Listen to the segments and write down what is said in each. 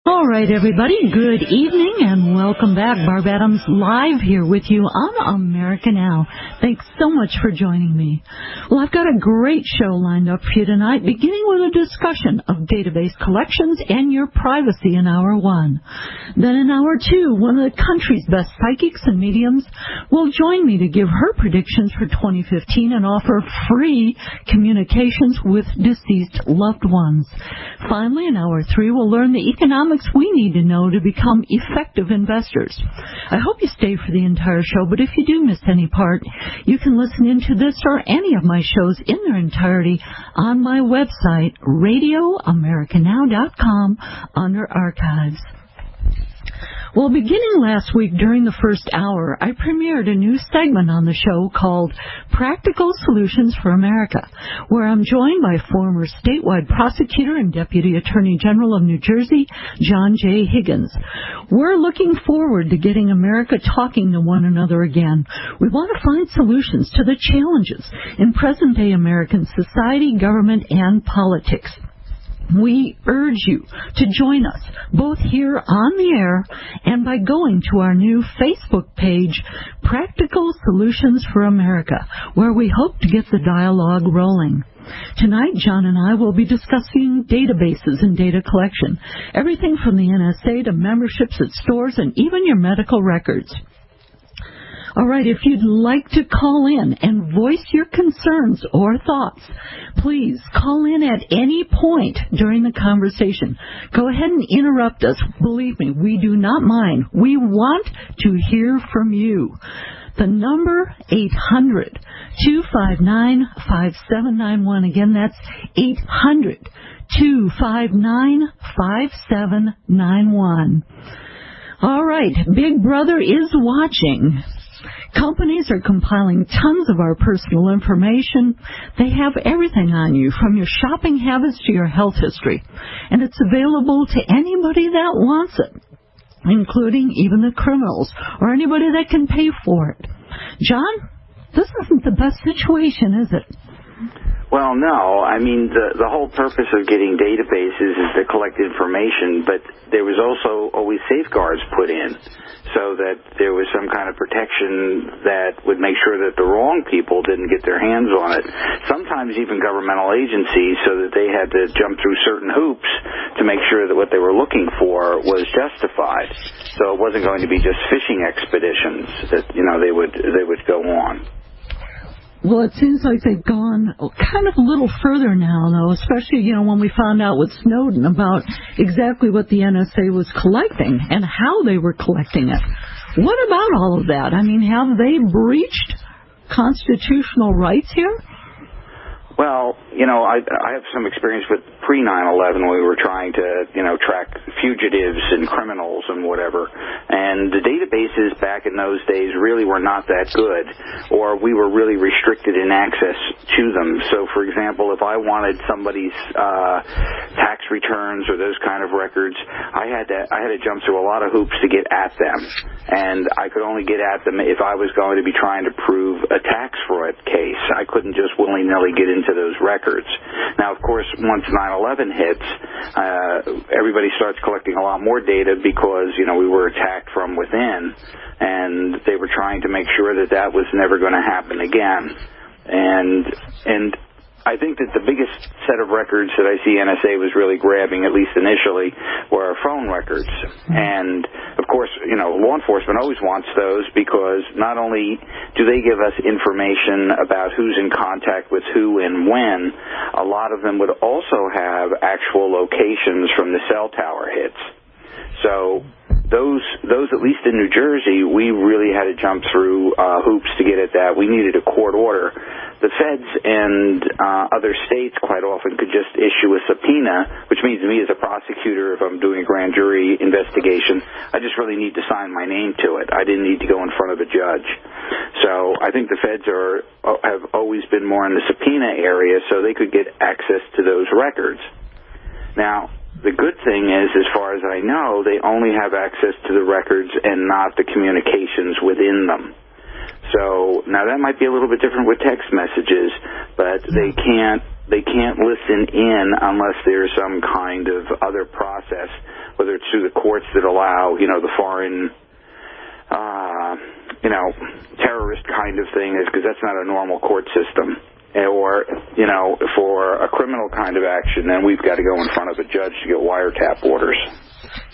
All right, everybody, good evening and welcome back. Barb Adams live here with you on America Now. Thanks so much for joining me. Well, I've got a great show lined up for you tonight, beginning with a discussion of database collections and your privacy in Hour 1. Then in Hour 2, one of the country's best psychics and mediums will join me to give her predictions for 2015 and offer free communications with deceased loved ones. Finally, in Hour 3, we'll learn the economics we need to know to become effective investors. I hope you stay for the entire show, but if you do miss any part, you can listen into this or any of my shows in their entirety on my website, radioamericanow.com, under Archives. Well, beginning last week during the first hour, I premiered a new segment on the show called Practical Solutions for America, where I'm joined by former statewide prosecutor and Deputy Attorney General of New Jersey, John J. Higgins. We're looking forward to getting America talking to one another again. We want to find solutions to the challenges in present-day American society, government, and politics. We urge you to join us, both here on the air and by going to our new Facebook page, Practical Solutions for America, where we hope to get the dialogue rolling. Tonight, John and I will be discussing databases and data collection, everything from the NSA to memberships at stores and even your medical records. All right, if you'd like to call in and voice your concerns or thoughts, please call in at any point during the conversation. Go ahead and interrupt us. Believe me, we do not mind. We want to hear from you. The number 800-259-5791. Again, that's 800-259-5791. All right, Big Brother is watching. Companies are compiling tons of our personal information. They have everything on you, from your shopping habits to your health history. And it's available to anybody that wants it, including even the criminals or anybody that can pay for it. John, this isn't the best situation, is it? Well, no. I mean, the whole purpose of getting databases is to collect information, but there was also always safeguards put in so that there was some kind of protection that would make sure that the wrong people didn't get their hands on it. Sometimes even governmental agencies, so that they had to jump through certain hoops to make sure that what they were looking for was justified. So it wasn't going to be just fishing expeditions that, they would go on. Well, it seems like they've gone kind of a little further now, though, especially, when we found out with Snowden about exactly what the NSA was collecting and how they were collecting it. What about all of that? I mean, have they breached constitutional rights here? Well, I have some experience with pre-9/11 when we were trying to, track fugitives and criminals and whatever. And the databases back in those days really were not that good, or we were really restricted in access to them. So, for example, if I wanted somebody's tax returns or those kind of records, I had to jump through a lot of hoops to get at them. And I could only get at them if I was going to be trying to prove a tax fraud case. I couldn't just willy-nilly get into those records. Now, of course, once 9/11 hits, everybody starts collecting a lot more data because, we were attacked from within, and they were trying to make sure that that was never going to happen again. And I think that the biggest set of records that I see NSA was really grabbing, at least initially, were phone records. And, of course, law enforcement always wants those because not only do they give us information about who's in contact with who and when, a lot of them would also have actual locations from the cell tower hits. So those at least in New Jersey, we really had to jump through hoops to get at that. We needed a court order. The feds and other states quite often could just issue a subpoena, which means to me as a prosecutor, if I'm doing a grand jury investigation, I just really need to sign my name to it. I didn't need to go in front of a judge. So I think the feds have always been more in the subpoena area, so they could get access to those records. Now, the good thing is, as far as I know, they only have access to the records and not the communications within them. So now that might be a little bit different with text messages, but they can't they can't listen in unless there's some kind of other process, whether it's through the courts that allow, the foreign, terrorist kind of thing, because that's not a normal court system. Or, for a criminal kind of action, then we've got to go in front of a judge to get wiretap orders.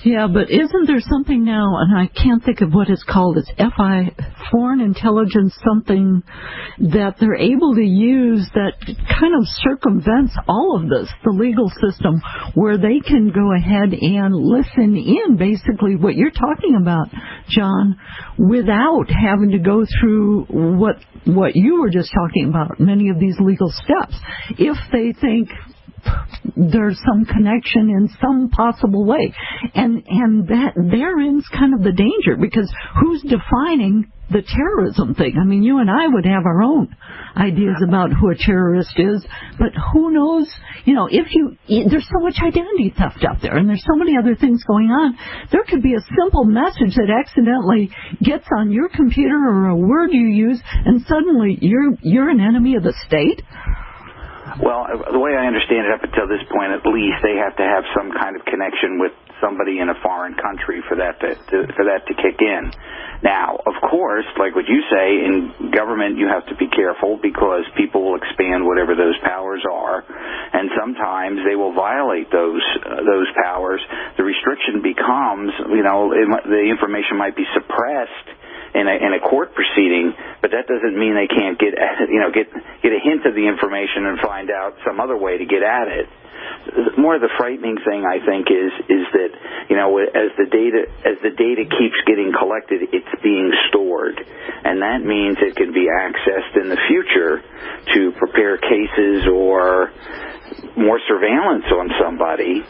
Yeah, but isn't there something now, and I can't think of what it's called, it's FI, Foreign Intelligence something, that they're able to use that kind of circumvents all of this, the legal system, where they can go ahead and listen in, basically, what you're talking about, John, without having to go through what you were just talking about, many of these legal steps. If they think there's some connection in some possible way. And that therein's kind of the danger, because who's defining the terrorism thing? I mean, you and I would have our own ideas about who a terrorist is, but who knows, there's so much identity theft out there, and there's so many other things going on. There could be a simple message that accidentally gets on your computer, or a word you use, and suddenly you're an enemy of the state. Well, the way I understand it, up until this point at least, they have to have some kind of connection with somebody in a foreign country for that to kick in. Now, of course, like what you say, in government you have to be careful, because people will expand whatever those powers are, and sometimes they will violate those powers. The restriction becomes, the information might be suppressed in a court proceeding, but that doesn't mean they can't get a hint of the information and find out some other way to get at it. More of the frightening thing, I think, is that as the data keeps getting collected, it's being stored, and that means it can be accessed in the future to prepare cases or more surveillance on somebody.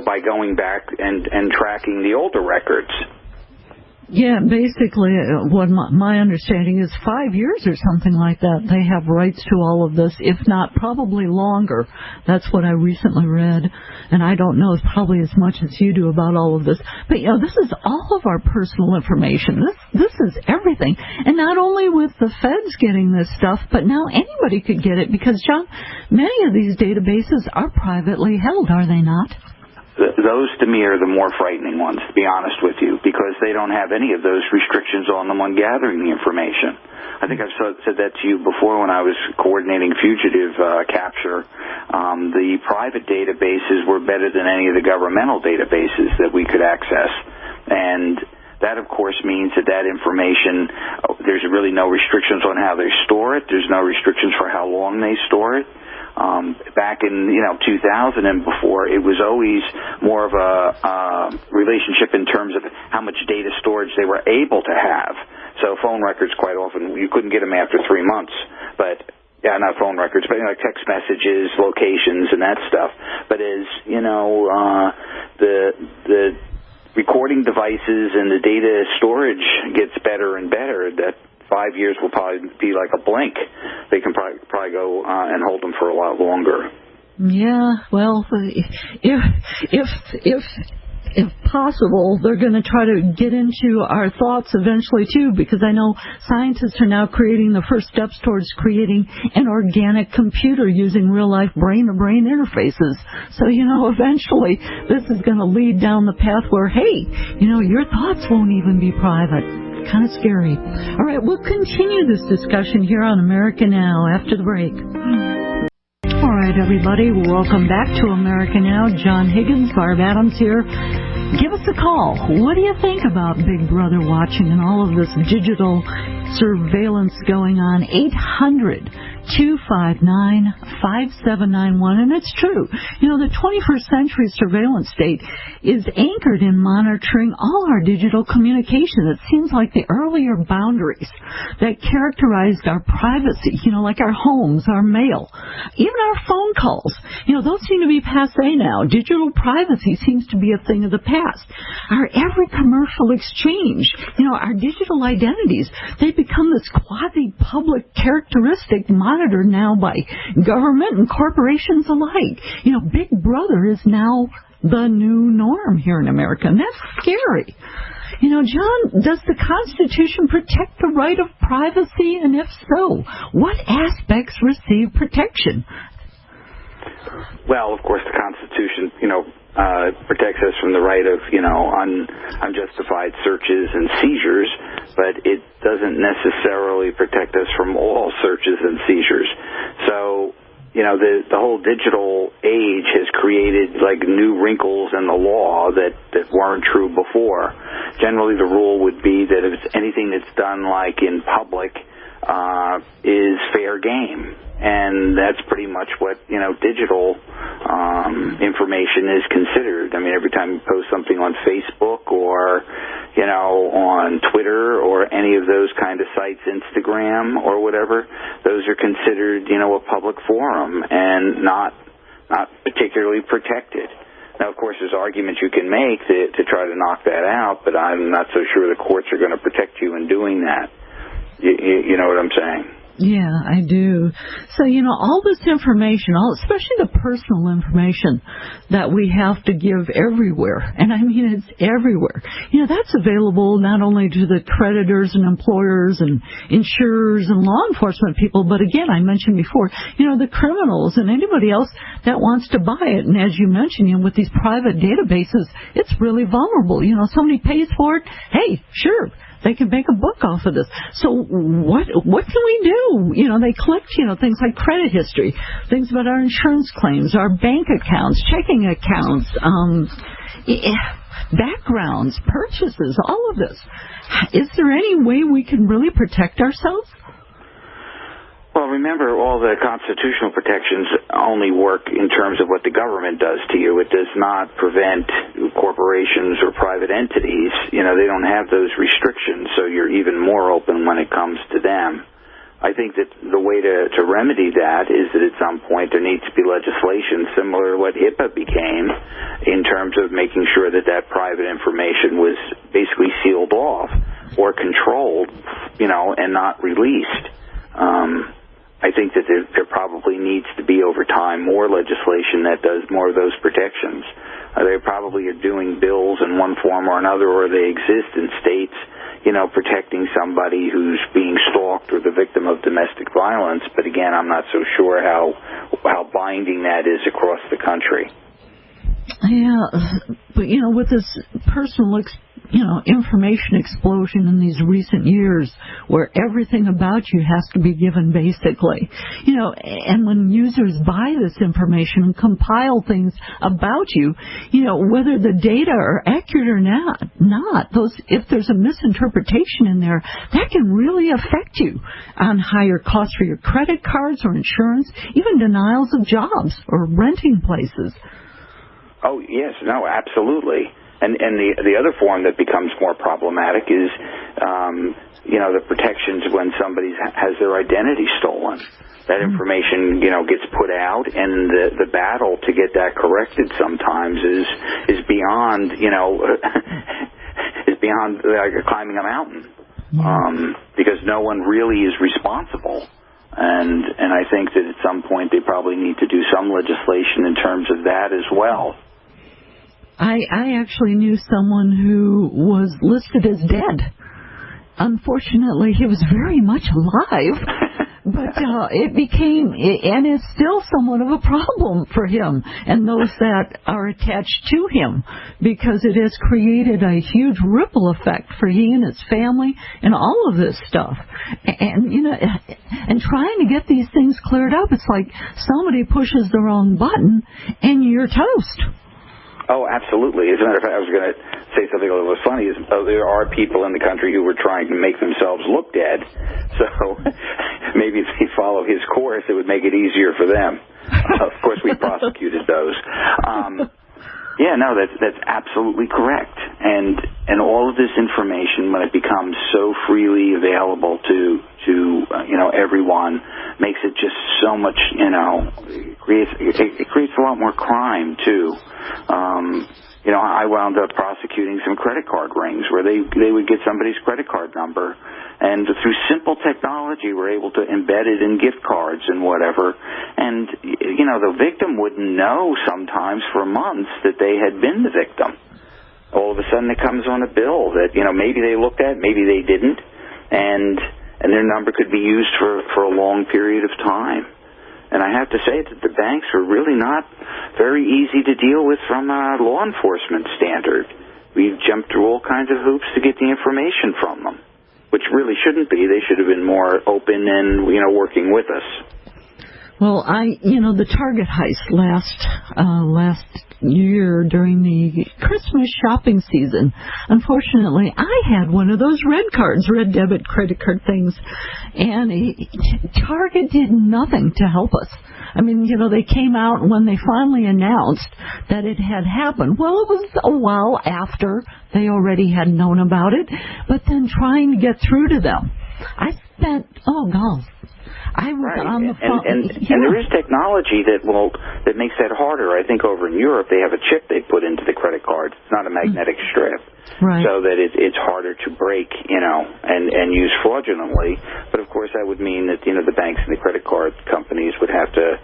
By going back and tracking the older records. Yeah, basically, what my understanding is 5 years or something like that. They have rights to all of this, if not probably longer. That's what I recently read, and I don't know probably as much as you do about all of this. But, this is all of our personal information. This is everything. And not only with the feds getting this stuff, but now anybody could get it, because, John, many of these databases are privately held, are they not? Those, to me, are the more frightening ones, to be honest with you, because they don't have any of those restrictions on them on gathering the information. I think I've said that to you before when I was coordinating fugitive capture. The private databases were better than any of the governmental databases that we could access. And that, of course, means that information, there's really no restrictions on how they store it. There's no restrictions for how long they store it. Back in 2000 and before, it was always more of a relationship in terms of how much data storage they were able to have. So phone records, quite often, you couldn't get them after 3 months. But not phone records, but text messages, locations, and that stuff. But as the recording devices and the data storage gets better and better, that 5 years will probably be like a blink. They can probably go and hold them for a lot longer. Yeah, well, if possible, they're going to try to get into our thoughts eventually, too, because I know scientists are now creating the first steps towards creating an organic computer using real-life brain-to-brain interfaces. So, eventually this is going to lead down the path where, hey, your thoughts won't even be private. Kind of scary. All right, we'll continue this discussion here on America Now after the break. All right, everybody, welcome back to America Now. John Higgins, Barb Adams here. Give us a call. What do you think about Big Brother watching and all of this digital surveillance going on? 800-259-5791. And it's true. The 21st century surveillance state is anchored in monitoring all our digital communication. It seems like the earlier boundaries that characterized our privacy, like our homes, our mail, even our phone calls, those seem to be passé now. Digital privacy seems to be a thing of the past. Our every commercial exchange, our digital identities, they become this quasi-public characteristic monitored now by government and corporations alike. Big Brother is now the new norm here in America, and that's scary. John, does the Constitution protect the right of privacy? And if so, what aspects receive protection? Well, of course, the Constitution, protects us from the right of, unjustified searches and seizures, but it doesn't necessarily protect us from all searches and seizures. So, the whole digital age has created new wrinkles in the law that weren't true before. Generally, the rule would be that if it's anything that's done in public is fair game. And that's pretty much what, digital information is considered. I mean, every time you post something on Facebook or, on Twitter or any of those kind of sites, Instagram or whatever, those are considered, a public forum and not particularly protected. Now, of course, there's arguments you can make to try to knock that out, but I'm not so sure the courts are going to protect you in doing that. You know what I'm saying? Yeah, I do. So, all this information, especially the personal information that we have to give everywhere, and I mean it's everywhere, that's available not only to the creditors and employers and insurers and law enforcement people, but again, I mentioned before, the criminals and anybody else that wants to buy it. And as you mentioned, with these private databases, it's really vulnerable. Somebody pays for it, hey, sure, they can make a book off of this. So what can we do? They collect, things like credit history, things about our insurance claims, our bank accounts, checking accounts, backgrounds, purchases, all of this. Is there any way we can really protect ourselves? Well, remember, all the constitutional protections only work in terms of what the government does to you. It does not prevent corporations or private entities. They don't have those restrictions, so you're even more open when it comes to them. I think that the way to remedy that is that at some point there needs to be legislation similar to what HIPAA became in terms of making sure that private information was basically sealed off or controlled, and not released. I think that there probably needs to be, over time, more legislation that does more of those protections. They probably are doing bills in one form or another, or they exist in states, protecting somebody who's being stalked or the victim of domestic violence. But again, I'm not so sure how binding that is across the country. Yeah, but with this personal information explosion in these recent years where everything about you has to be given basically, and when users buy this information and compile things about you, whether the data are accurate or not, if there's a misinterpretation in there, that can really affect you on higher costs for your credit cards or insurance, even denials of jobs or renting places. Oh, yes, no, absolutely. And the other form that becomes more problematic is, the protections when somebody has their identity stolen. That information, gets put out, and the battle to get that corrected sometimes is beyond, is beyond climbing a mountain, because no one really is responsible. And I think that at some point they probably need to do some legislation in terms of that as well. I actually knew someone who was listed as dead. Unfortunately, he was very much alive, but it became, and is still somewhat of a problem for him and those that are attached to him, because it has created a huge ripple effect for he and his family and all of this stuff. And, and trying to get these things cleared up, it's like somebody pushes the wrong button and you're toast. Oh, absolutely. As a matter of fact, I was going to say something that was funny. There are people in the country who were trying to make themselves look dead. So maybe if they follow his course, it would make it easier for them. Of course, we prosecuted those. Yeah, no, that's absolutely correct. And all of this information, when it becomes so freely available to everyone, makes it just so much, it creates a lot more crime too. I wound up prosecuting some credit card rings where they would get somebody's credit card number, and through simple technology we're able to embed it in gift cards and whatever. And, the victim wouldn't know sometimes for months that they had been the victim. all of a sudden it comes on a bill that, maybe they looked at, maybe they didn't, and their number could be used for a long period of time. And I have to say that the banks are really not very easy to deal with from a law enforcement standard. We've jumped through all kinds of hoops to get the information from them, which really shouldn't be. They should have been more open and, working with us. Well, the Target heist last year during the Christmas shopping season, unfortunately, I had one of those red debit credit card things, and Target did nothing to help us. I mean, they came out when they finally announced that it had happened. Well, it was a while after they already had known about it, but then trying to get through to them. I spent, I was on the phone. And there is technology that makes that harder. I think over in Europe they have a chip they put into the credit card. It's not a magnetic strip, right? So that it's harder to break, and use fraudulently. But of course that would mean that the banks and the credit card companies would have to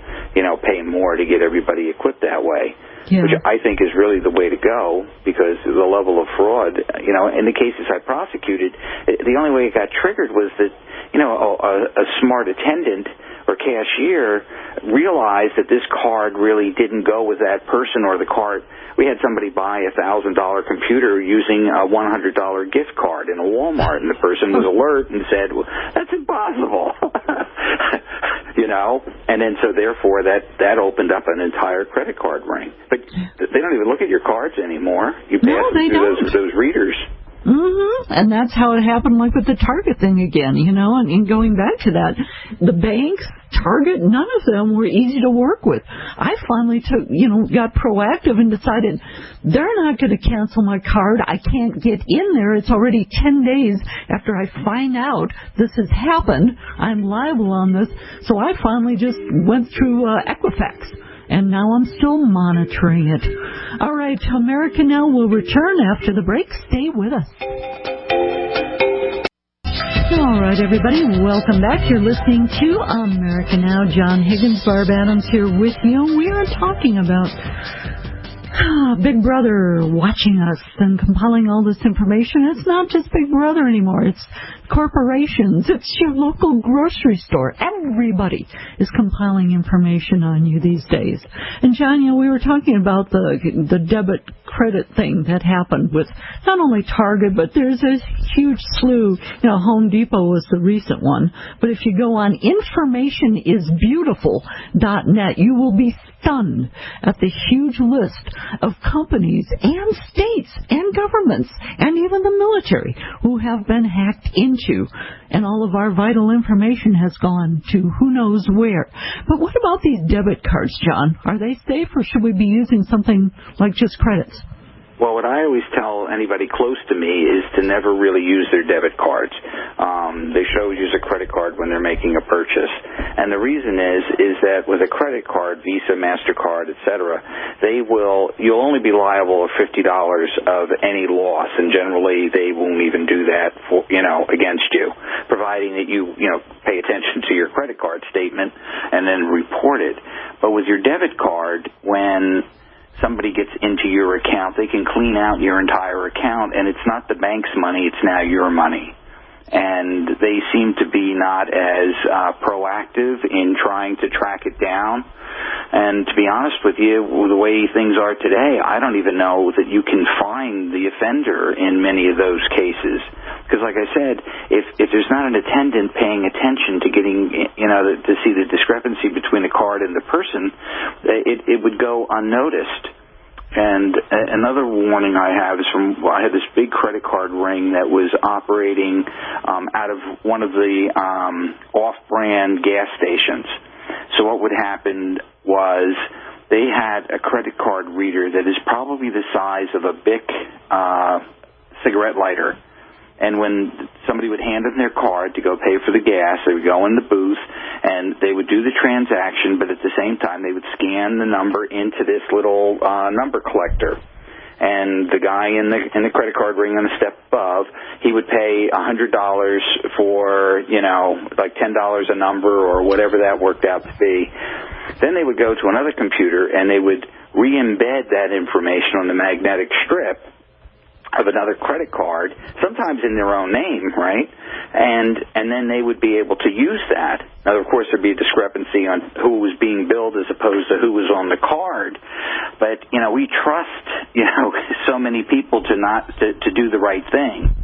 pay more to get everybody equipped that way. Yeah. Which I think is really the way to go, because the level of fraud, in the cases I prosecuted, the only way it got triggered was that, a smart attendant or cashier realized that this card really didn't go with that person or the card. We had somebody buy a $1,000 computer using a $100 gift card in a Walmart, and the person was alert and said, well, that's impossible. And then so therefore that opened up an entire credit card ring. But they don't even look at your cards anymore. You pass them through those readers. Mm-hmm. And that's how it happened, like with the Target thing again, and going back to that, the banks, Target, none of them were easy to work with. I finally got proactive and decided they're not going to cancel my card. I can't get in there. It's already 10 days after I find out this has happened. I'm liable on this. So I finally just went through Equifax. And now I'm still monitoring it. All right, America Now will return after the break. Stay with us. All right, everybody, welcome back. You're listening to America Now. John Higgins, Barb Adams here with you. We are talking about Big Brother watching us and compiling all this information. It's not just Big Brother anymore. It's corporations. It's your local grocery store. Everybody is compiling information on you these days. And John, we were talking about the debit credit thing that happened with not only Target, but there's a huge slew. Home Depot was the recent one. But if you go on informationisbeautiful.net, you will be stunned at the huge list of companies and states and governments and even the military who have been hacked into, and all of our vital information has gone to who knows where. But what about these debit cards, John? Are they safe, or should we be using something like just credits? Well, what I always tell anybody close to me is to never really use their debit cards. They should always use a credit card when they're making a purchase. And the reason is that with a credit card, Visa, MasterCard, etc., you'll only be liable for $50 of any loss, and generally they won't even do that against you, providing that you pay attention to your credit card statement and then report it. But with your debit card, when somebody gets into your account, they can clean out your entire account, and it's not the bank's money, it's now your money. And they seem to be not as proactive in trying to track it down. And to be honest with you, the way things are today, I don't even know that you can find the offender in many of those cases. Because like I said, if there's not an attendant paying attention to getting, to see the discrepancy between the card and the person, it would go unnoticed. And another warning I have is I had this big credit card ring that was operating out of one of the off-brand gas stations. So what would happen was they had a credit card reader that is probably the size of a Bic cigarette lighter. And when somebody would hand them their card to go pay for the gas, they would go in the booth and they would do the transaction, but at the same time they would scan the number into this little number collector. And the guy in the credit card ring on the step above, he would pay $100 for, like $10 a number or whatever that worked out to be. Then they would go to another computer and they would re-embed that information on the magnetic strip of another credit card, sometimes in their own name, right? And then they would be able to use that. Now, of course, there'd be a discrepancy on who was being billed as opposed to who was on the card. But, we trust, so many people to do the right thing.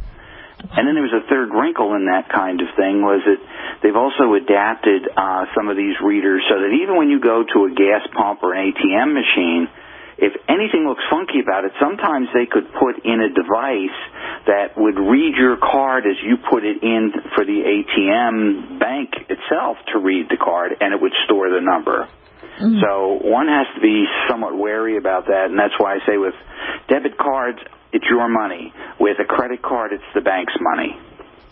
And then there was a third wrinkle in that kind of thing, was that they've also adapted some of these readers so that even when you go to a gas pump or an ATM machine, if anything looks funky about it, sometimes they could put in a device that would read your card as you put it in for the ATM bank itself to read the card, and it would store the number. Mm-hmm. So one has to be somewhat wary about that, and that's why I say with debit cards, it's your money. With a credit card, it's the bank's money.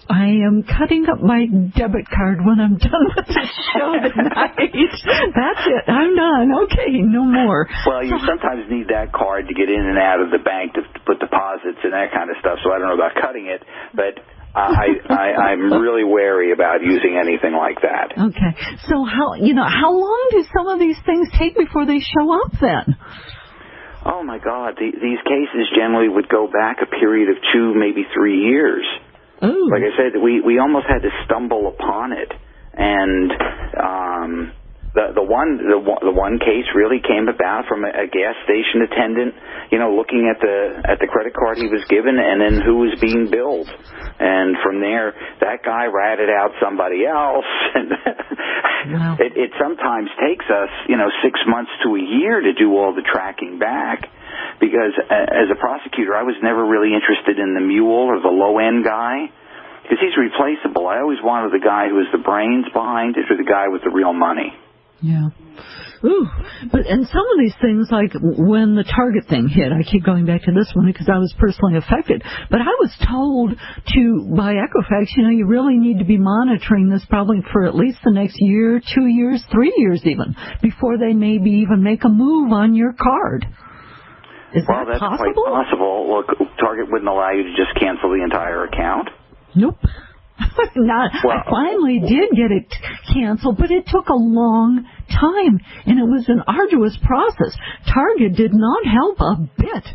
I am cutting up my debit card when I'm done with the show tonight. That's it. I'm done. Okay, no more. Well, you sometimes need that card to get in and out of the bank to put deposits and that kind of stuff, so I don't know about cutting it, but I'm really wary about using anything like that. Okay. So how long do some of these things take before they show up then? Oh, my God. These cases generally would go back a period of 2, maybe 3 years. Ooh. Like I said, we almost had to stumble upon it, and the one case really came about from a gas station attendant, looking at the credit card he was given, and then who was being billed, and from there that guy ratted out somebody else, and wow. It sometimes takes us 6 months to a year to do all the tracking back. Because as a prosecutor, I was never really interested in the mule or the low-end guy, because he's replaceable. I always wanted the guy who was the brains behind it, or the guy with the real money. Yeah. Ooh, and some of these things, like when the Target thing hit, I keep going back to this one because I was personally affected, but I was told by Equifax, you really need to be monitoring this probably for at least the next year, 2 years, 3 years even, before they maybe even make a move on your card. Is that that's possible? Quite possible. Look, Target wouldn't allow you to just cancel the entire account. Nope. I finally did get it canceled, but it took a long time, and it was an arduous process. Target did not help a bit.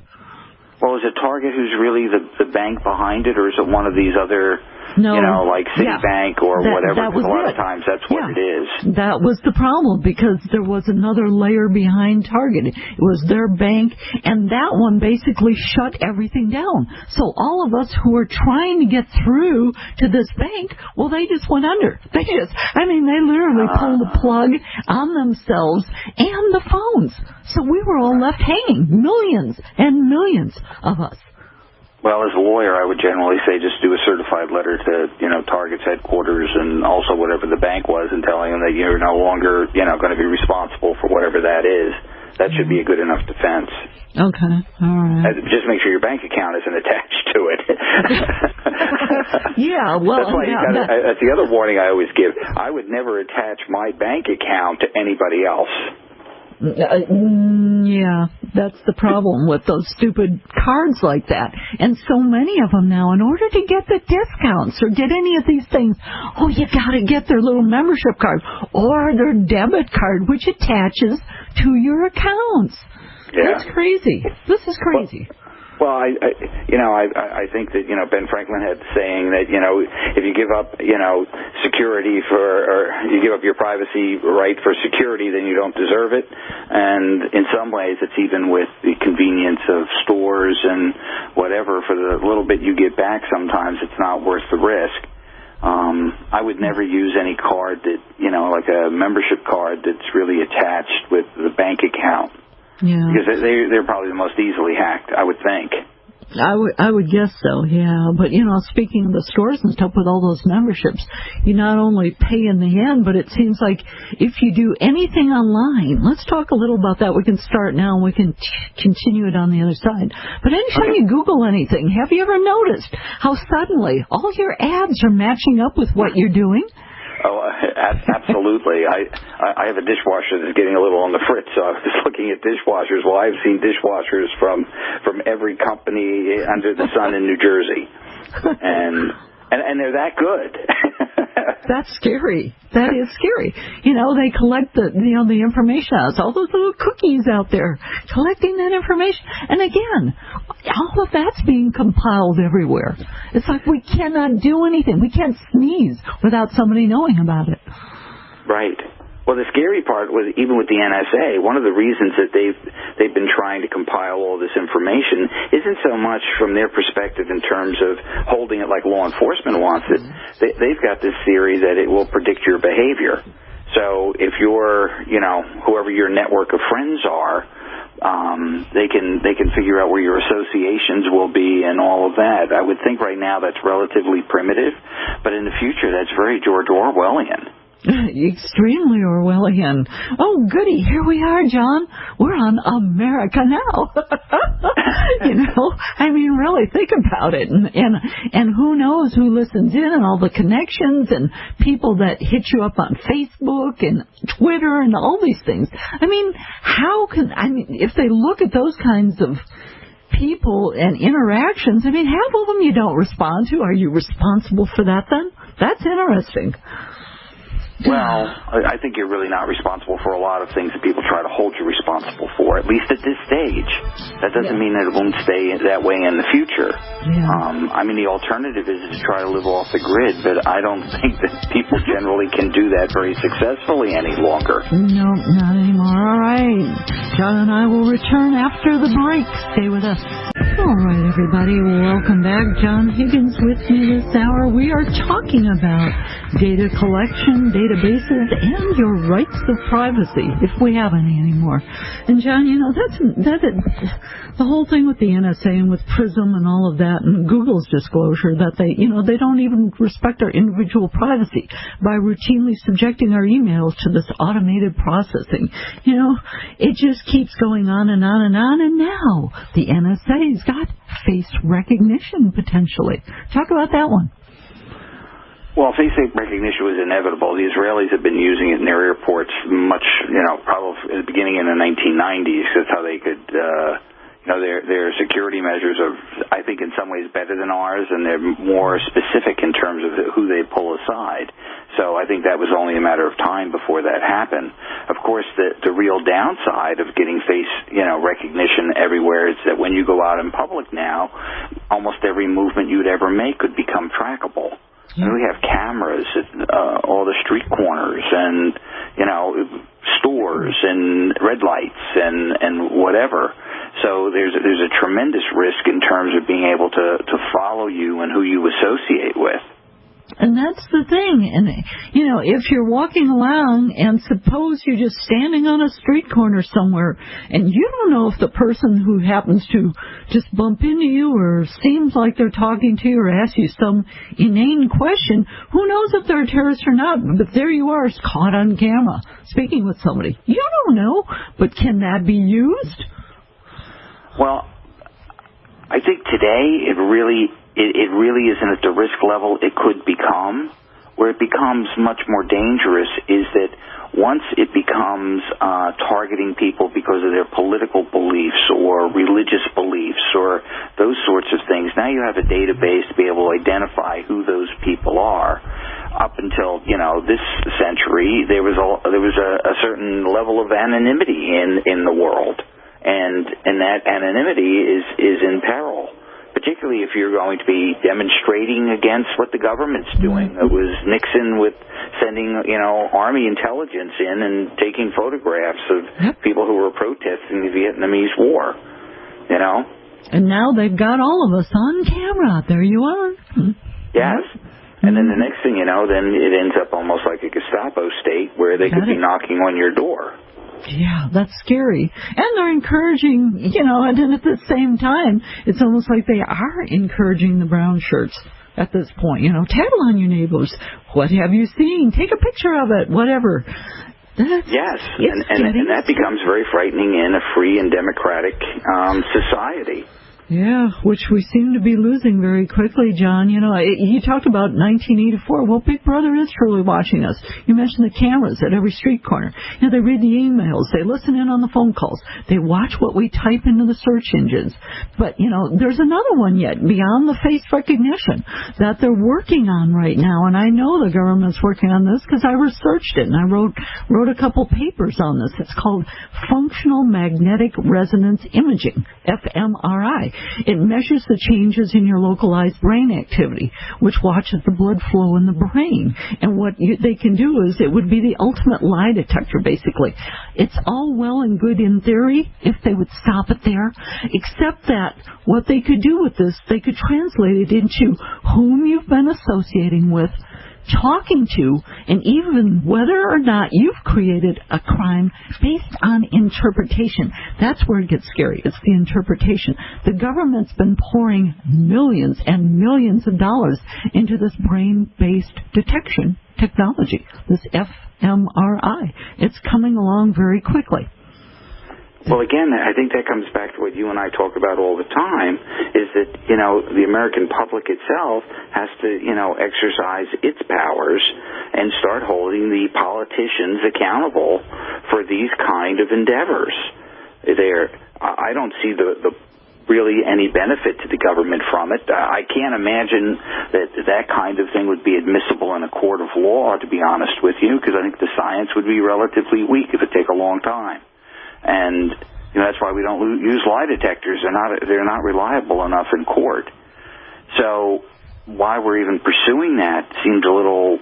Well, is it Target who's really the bank behind it, or is it one of these other, like Citibank or whatever? Because a lot of times that's what it is. That was the problem, because there was another layer behind Target. It was their bank, and that one basically shut everything down. So all of us who were trying to get through to this bank, well, they just went under. They literally pulled the plug on themselves and the phones. So we were all left hanging, millions and millions of us. Well, as a lawyer, I would generally say just do a certified letter to, Target's headquarters and also whatever the bank was, and telling them that you're no longer, going to be responsible for whatever that is. That should be a good enough defense. Okay, all right. Just make sure your bank account isn't attached to it. Yeah, well, that's why that's the other warning I always give. I would never attach my bank account to anybody else. Yeah, that's the problem with those stupid cards like that. And so many of them now, in order to get the discounts or get any of these things, you got to get their little membership card or their debit card, which attaches to your accounts. Yeah. That's crazy. This is crazy. Well, I think that, Ben Franklin had saying that, if you give up, security or you give up your privacy right for security, then you don't deserve it. And in some ways, it's even with the convenience of stores and whatever, for the little bit you get back, sometimes it's not worth the risk. I would never use any card that, like a membership card that's really attached with the bank account. Yeah. Because they're probably the most easily hacked, I would think. I would guess so, yeah. But, speaking of the stores and stuff with all those memberships, you not only pay in the end, but it seems like if you do anything online, let's talk a little about that. We can start now and we can continue it on the other side. But anytime you Google anything, have you ever noticed how suddenly all your ads are matching up with what you're doing? Oh, absolutely. I have a dishwasher that's getting a little on the fritz, so I was just looking at dishwashers. Well, I've seen dishwashers from every company under the sun in New Jersey, and they're that good. That's scary. That is scary. They collect the information out. All those little cookies out there collecting that information. And again, all of that's being compiled everywhere. It's like we cannot do anything. We can't sneeze without somebody knowing about it. Right. Well, the scary part was, even with the NSA, one of the reasons that they've been trying to compile all this information isn't so much from their perspective in terms of holding it like law enforcement wants it. They've got this theory that it will predict your behavior. So if you're, whoever your network of friends are, they can figure out where your associations will be and all of that. I would think right now that's relatively primitive, but in the future that's very George Orwellian. Extremely Orwellian. Oh, goody, here we are, John. We're on America Now. I mean, really, think about it. And who knows who listens in, and all the connections and people that hit you up on Facebook and Twitter and all these things. I mean, if they look at those kinds of people and interactions, I mean, half of them you don't respond to. Are you responsible for that then? That's interesting. Well, I think you're really not responsible for a lot of things that people try to hold you responsible for, at least at this stage. That doesn't mean that it won't stay that way in the future. Yeah. The alternative is to try to live off the grid, but I don't think that people generally can do that very successfully any longer. No, not anymore. All right. John and I will return after the break. Stay with us. All right, everybody. Welcome back. John Higgins with me this hour. We are talking about data collection, databases, and your rights of privacy, if we have any anymore. And John, that's the whole thing with the NSA and with PRISM and all of that, and Google's disclosure that they don't even respect our individual privacy by routinely subjecting our emails to this automated processing. It just keeps going on and on and on, and now the NSA's got face recognition potentially. Talk about that one. Well, face recognition was inevitable. The Israelis have been using it in their airports much, probably at the beginning in the 1990s. That's how they could, their security measures are, I think, in some ways better than ours, and they're more specific in terms of who they pull aside. So I think that was only a matter of time before that happened. Of course, the real downside of getting face, recognition everywhere is that when you go out in public now, almost every movement you'd ever make could become trackable. And we have cameras at all the street corners and, stores and red lights and whatever. So there's a tremendous risk in terms of being able to follow you and who you associate with. And that's the thing. And, if you're walking along and suppose you're just standing on a street corner somewhere and you don't know if the person who happens to just bump into you or seems like they're talking to you or ask you some inane question, who knows if they're a terrorist or not? But there you are, caught on camera, speaking with somebody. You don't know, but can that be used? Well, I think today it really isn't at the risk level it could become. Where it becomes much more dangerous is that once it becomes targeting people because of their political beliefs or religious beliefs or those sorts of things, now you have a database to be able to identify who those people are. Up until, this century, there was a certain level of anonymity in the world, and that anonymity is in peril. Particularly if you're going to be demonstrating against what the government's doing. It was Nixon with sending, Army intelligence in and taking photographs of people who were protesting the Vietnamese War, And now they've got all of us on camera. There you are. Yes. And then the next thing you know, then it ends up almost like a Gestapo state where they could be knocking on your door. Yeah, that's scary. And they're encouraging, and then at the same time, it's almost like they are encouraging the brown shirts at this point. Tattle on your neighbors. What have you seen? Take a picture of it, whatever. Yes, and that becomes very frightening in a free and democratic society. Yeah, which we seem to be losing very quickly, John. You talked about 1984. Well, Big Brother is truly watching us. You mentioned the cameras at every street corner. They read the emails. They listen in on the phone calls. They watch what we type into the search engines. But, there's another one yet beyond the face recognition that they're working on right now. And I know the government's working on this because I researched it and I wrote a couple papers on this. It's called Functional Magnetic Resonance Imaging, fMRI. It measures the changes in your localized brain activity, which watches the blood flow in the brain. And what they can do is it would be the ultimate lie detector, basically. It's all well and good in theory if they would stop it there, except that what they could do with this, they could translate it into whom you've been associating with, talking to, and even whether or not you've created a crime based on interpretation. That's where it gets scary. It's the interpretation. The government's been pouring millions and millions of dollars into this brain-based detection technology, this fMRI. It's coming along very quickly. Well, again, I think that comes back to what you and I talk about all the time, is that, the American public itself has to, exercise its powers and start holding the politicians accountable for these kind of endeavors. I don't see the really any benefit to the government from it. I can't imagine that kind of thing would be admissible in a court of law, to be honest with you, because I think the science would be relatively weak. It would take a long time. And that's why we don't use lie detectors. They're not reliable enough in court. So why we're even pursuing that seems a little,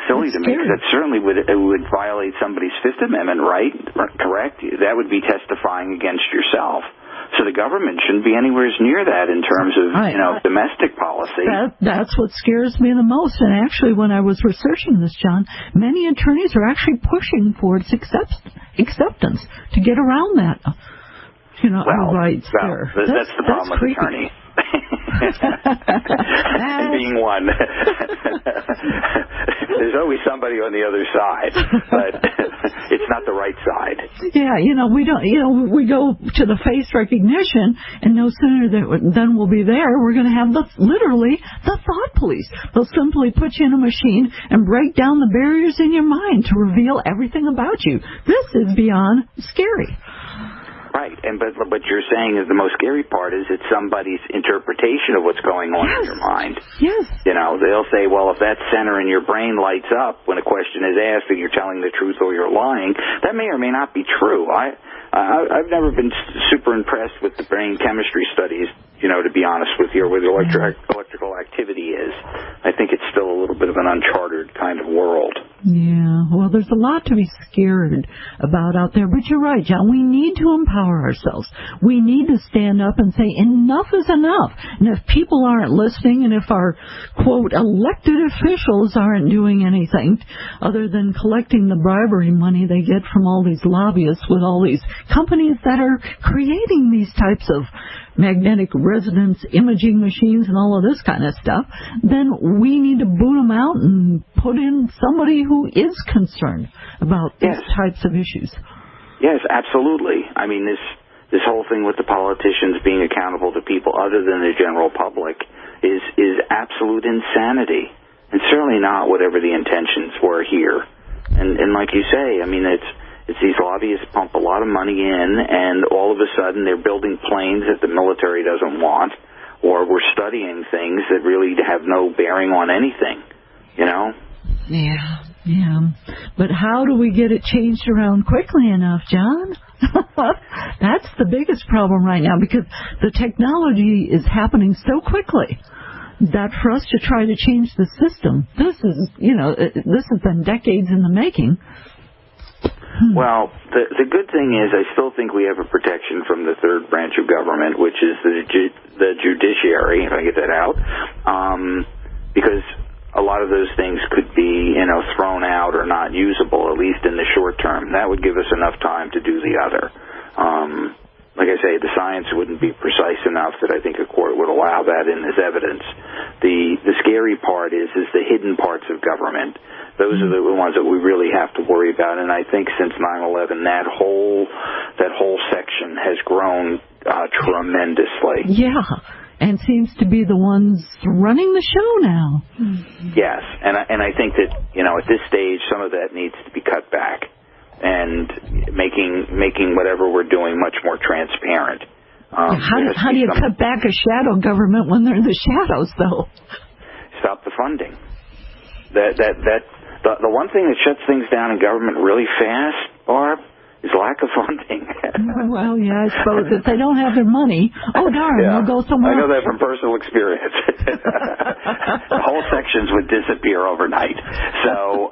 silly to me, because that certainly would violate somebody's Fifth Amendment right, correct? That would be testifying against yourself. So the government shouldn't be anywhere near that in terms of, domestic policy. That's what scares me the most. And actually, when I was researching this, John, many attorneys are actually pushing for its acceptance to get around that, rights there. That's the problem with attorneys. And being one. There's always somebody on the other side, but it's not the right side. Yeah, we go to the face recognition, and no sooner than we'll be there, we're going to have literally the thought police. They'll simply put you in a machine and break down the barriers in your mind to reveal everything about you. This is beyond scary. Right, but what you're saying is the most scary part is it's somebody's interpretation of what's going on in your mind. Yes. They'll say, well, if that center in your brain lights up when a question is asked and you're telling the truth or you're lying, that may or may not be true. I've never been super impressed with the brain chemistry studies, to be honest with you, or where the electrical activity is. I think it's still a little bit of an uncharted kind of world. Yeah, well, there's a lot to be scared about out there. But you're right, John. We need to empower ourselves. We need to stand up and say enough is enough. And if people aren't listening, and if our, quote, elected officials aren't doing anything other than collecting the bribery money they get from all these lobbyists with all these companies that are creating these types of magnetic resonance imaging machines and all of this kind of stuff, then we need to boot them out and put in somebody who is concerned about these types of issues. Yes, absolutely. I mean, this whole thing with the politicians being accountable to people other than the general public is absolute insanity, and certainly not whatever the intentions were here. And like you say, I mean, it's these lobbyists pump a lot of money in, and all of a sudden they're building planes that the military doesn't want, or we're studying things that really have no bearing on anything, Yeah. But how do we get it changed around quickly enough, John? That's the biggest problem right now, because the technology is happening so quickly that for us to try to change the system, this has been decades in the making. Well, the good thing is I still think we have a protection from the third branch of government, which is the judiciary, if I get that out, because a lot of those things could be, thrown out or not usable, at least in the short term. That would give us enough time to do the other. Like I say, the science wouldn't be precise enough that I think a court would allow that in as evidence. The scary part is the hidden parts of government. Those are the ones that we really have to worry about. And I think since 9/11, that whole section has grown tremendously. Yeah, and seems to be the ones running the show now. Yes, and I think that at this stage, some of that needs to be cut back, and making whatever we're doing much more transparent. How do you cut back a shadow government when they're in the shadows, though? Stop the funding. The one thing that shuts things down in government really fast, Barb, is lack of funding. Well, yeah, I suppose if they don't have their money, oh darn, they'll go somewhere else. I know else. that from personal experience. Whole sections would disappear overnight. So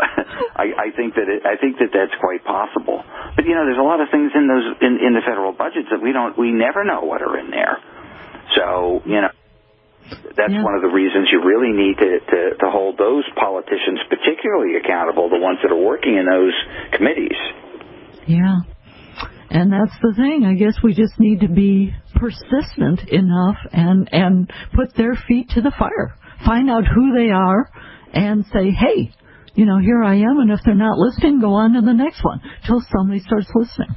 I think that that's quite possible. But there's a lot of things in the federal budgets that we never know what are in there. So that's one of the reasons you really need to hold those politicians particularly accountable, the ones that are working in those committees. Yeah. And that's the thing. I guess we just need to be persistent enough and put their feet to the fire. Find out who they are and say, hey, here I am. And if they're not listening, go on to the next one till somebody starts listening.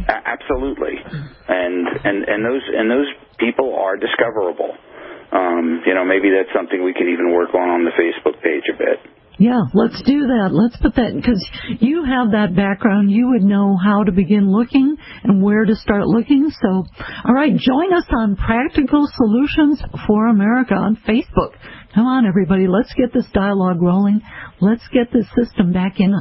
Absolutely. And those people are discoverable. Maybe that's something we could even work on the Facebook page a bit. Yeah, let's do that. Let's put that, because you have that background. You would know how to begin looking and where to start looking. So, all right, join us on Practical Solutions for America on Facebook. Come on, everybody. Let's get this dialogue rolling. Let's get this system back in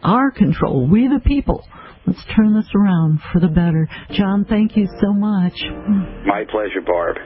our control. We the people. Let's turn this around for the better. John, thank you so much. My pleasure, Barb.